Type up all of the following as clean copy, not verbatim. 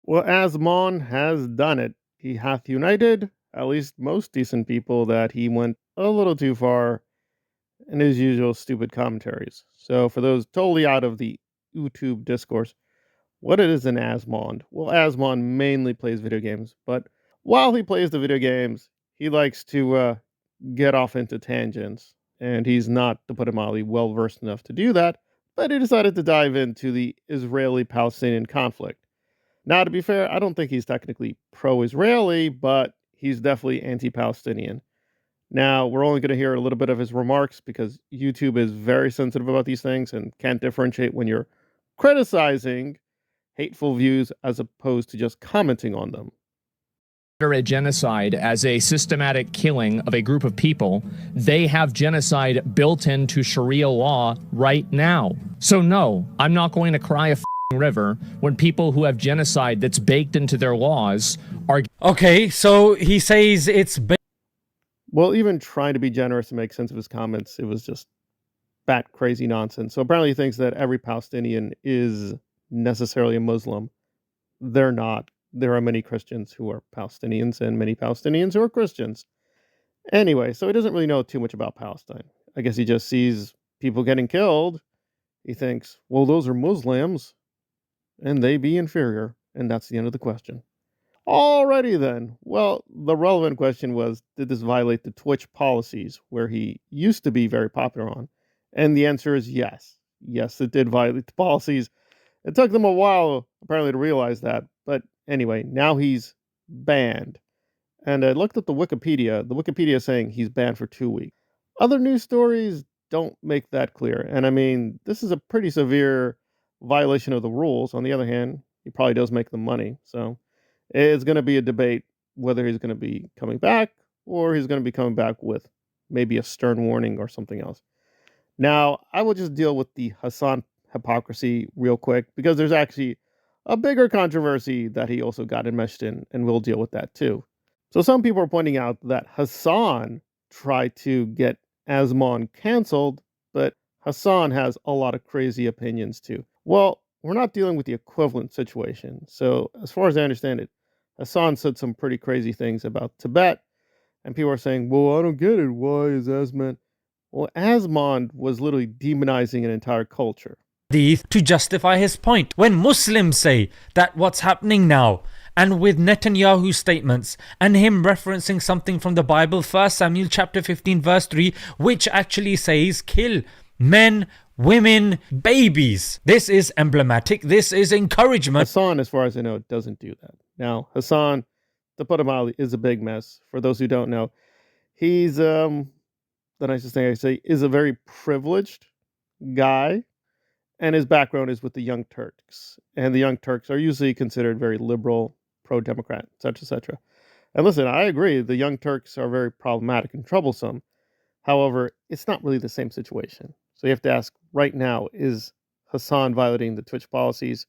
Well, Asmon has done it. He hath united at least most decent people that he went a little too far in his usual stupid commentaries. So, for those totally out of the YouTube discourse, what is an Asmond? Well, Asmond mainly plays video games, but while he plays the video games, he likes to get off into tangents, and he's not, to put it mildly, well versed enough to do that. But he decided to dive into the Israeli-Palestinian conflict. Now, to be fair, I don't think he's technically pro-Israeli, but he's definitely anti-Palestinian. Now, we're only going to hear a little bit of his remarks because YouTube is very sensitive about these things and can't differentiate when you're criticizing hateful views as opposed to just commenting on them. A genocide as a systematic killing of a group of people. They have genocide built into Sharia law right now. So no, I'm not going to cry a river when people who have genocide that's baked into their laws are... Okay, so he says it's... Well, even trying to be generous and make sense of his comments, it was just bat crazy nonsense. So apparently he thinks that every Palestinian is necessarily a Muslim. They're not. There are many Christians who are Palestinians and many Palestinians who are Christians. Anyway, so he doesn't really know too much about Palestine. I guess he just sees people getting killed. He thinks, well, those are Muslims and they be inferior. And that's the end of the question. Alrighty then. Well, the relevant question was, did this violate the Twitch policies where he used to be very popular on? And the answer is yes. Yes, it did violate the policies. It took them a while, apparently, to realize that. But anyway, now he's banned. And I looked at the Wikipedia. The Wikipedia is saying he's banned for 2 weeks. Other news stories don't make that clear. And I mean, this is a pretty severe violation of the rules. On the other hand, he probably does make them money. So it's going to be a debate whether he's going to be coming back or he's going to be coming back with maybe a stern warning or something else. Now, I will just deal with the Hassan hypocrisy real quick because there's actually a bigger controversy that he also got enmeshed in, and we'll deal with that too. So some people are pointing out that Hassan tried to get Asmon canceled, but Hassan has a lot of crazy opinions too. Well, we're not dealing with the equivalent situation. So as far as I understand it, Hassan said some pretty crazy things about Tibet, and people are saying, well, I don't get it. Why is Asmon... Well, Asmond was literally demonizing an entire culture to justify his point. When Muslims say that what's happening now, and with Netanyahu's statements and him referencing something from the Bible, 1 Samuel chapter 15 verse 3, which actually says kill men, women, babies. This is emblematic. This is encouragement. Hassan, as far as I know, doesn't do that. Now, Hassan, to put him mildly, is a big mess. For those who don't know, he's the nicest thing I say is a very privileged guy, and his background is with the Young Turks, and the Young Turks are usually considered very liberal, pro-democrat, etc., etc. And listen, I agree, the Young Turks are very problematic and troublesome. However, it's not really the same situation. So you have to ask right now, is Hassan violating the Twitch policies?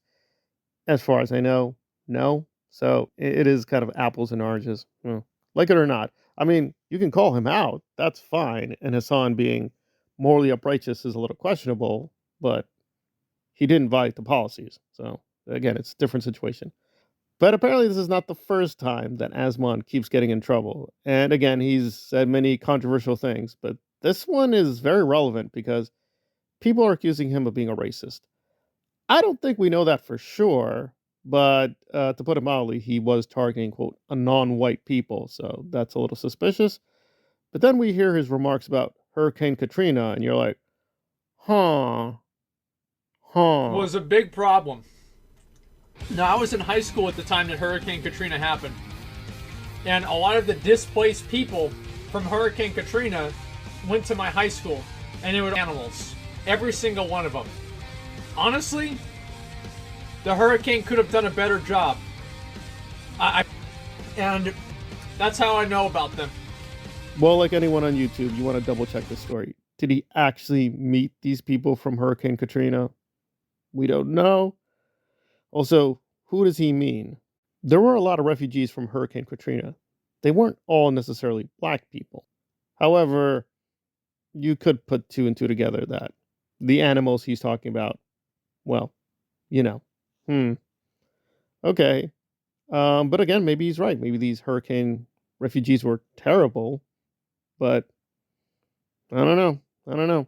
As far as I know, no. So it is kind of apples and oranges, like it or not. I mean, you can call him out. That's fine. And Hassan being morally upright is a little questionable, but he didn't violate the policies. So again, it's a different situation. But apparently this is not the first time that Asmon keeps getting in trouble. And again, he's said many controversial things, but this one is very relevant because people are accusing him of being a racist. I don't think we know that for sure, but to put it mildly, he was targeting, quote, a non-white people. So that's a little suspicious. But then we hear his remarks about Hurricane Katrina, and you're like, was a big problem. Now, I was in high school at the time that Hurricane Katrina happened. And a lot of the displaced people from Hurricane Katrina went to my high school. And they were animals. Every single one of them. Honestly, the hurricane could have done a better job. And that's how I know about them. Well, like anyone on YouTube, you want to double check the story. Did he actually meet these people from Hurricane Katrina? We don't know. Also, who does he mean? There were a lot of refugees from Hurricane Katrina. They weren't all necessarily black people. However, you could put two and two together that the animals he's talking about, well, you know. Okay. But again, maybe he's right. Maybe these hurricane refugees were terrible, but I don't know. I don't know.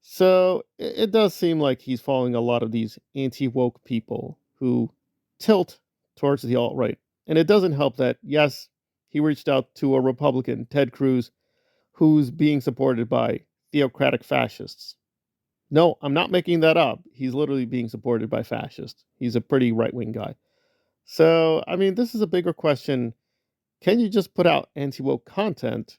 So it does seem like he's following a lot of these anti woke people who tilt towards the alt right. And it doesn't help that, yes, he reached out to a Republican, Ted Cruz, who's being supported by theocratic fascists. No, I'm not making that up. He's literally being supported by fascists. He's a pretty right wing guy. So, I mean, this is a bigger question. Can you just put out anti woke content,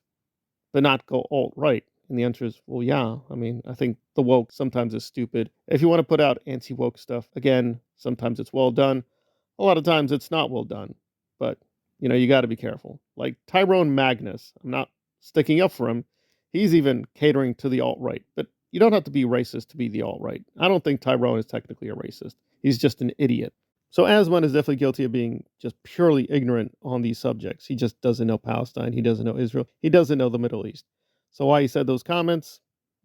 but not go alt right? And the answer is, well, yeah. I mean, I think the woke sometimes is stupid. If you want to put out anti woke stuff, again, sometimes it's well done. A lot of times it's not well done. But, you got to be careful. Like Tyrone Magnus, I'm not sticking up for him. He's even catering to the alt right. But you don't have to be racist to be the alt right. I don't think Tyrone is technically a racist. He's just an idiot. So Asmon is definitely guilty of being just purely ignorant on these subjects. He just doesn't know Palestine. He doesn't know Israel. He doesn't know the Middle East. So why he said those comments,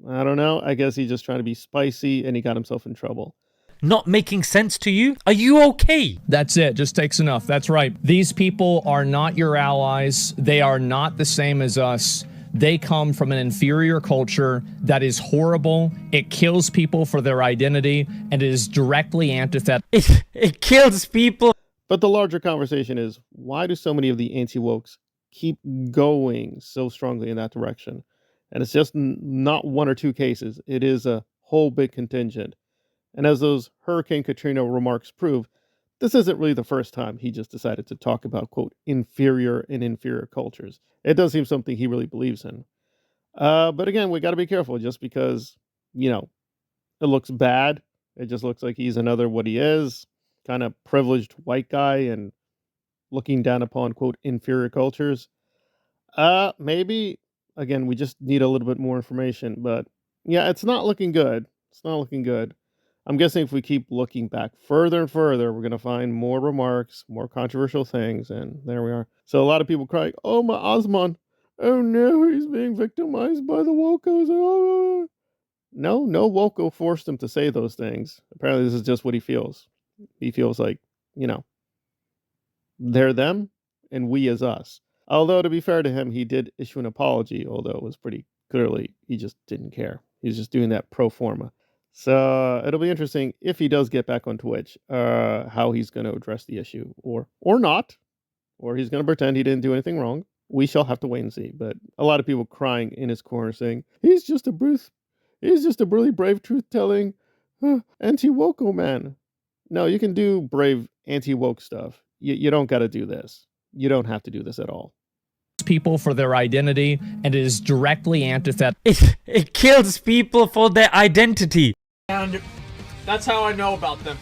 I don't know. I guess he's just trying to be spicy and he got himself in trouble. Not making sense to you? Are you okay? That's it. Just takes enough. That's right. These people are not your allies. They are not the same as us. They come from an inferior culture that is horrible. It kills people for their identity, and it is directly antithetical. It kills people. But the larger conversation is, why do so many of the anti-wokes keep going so strongly in that direction? And it's just not one or two cases. It is a whole big contingent. And as those Hurricane Katrina remarks prove, this isn't really the first time he just decided to talk about, quote, inferior and inferior cultures. It does seem something he really believes in. But again, we got to be careful just because, it looks bad. It just looks like he's another what he is, kind of privileged white guy and looking down upon, quote, inferior cultures. Maybe, again, we just need a little bit more information. But yeah, it's not looking good. It's not looking good. I'm guessing if we keep looking back further and further, we're going to find more remarks, more controversial things, and there we are. So a lot of people crying, oh, my Osman, oh no, he's being victimized by the wokos. Oh. No woko forced him to say those things. Apparently this is just what he feels. He feels like, they're them and we as us. Although, to be fair to him, he did issue an apology, although it was pretty clearly he just didn't care. He was just doing that pro forma. So it'll be interesting if he does get back on Twitch, how he's going to address the issue, or not, or he's going to pretend he didn't do anything wrong. We shall have to wait and see. But a lot of people crying in his corner saying he's just a really brave truth-telling anti-woko man. No, you can do brave anti-woke stuff. You don't got to do this. You don't have to do this at all. People for their identity, and it is directly antithetical. It kills people for their identity. And that's how I know about them.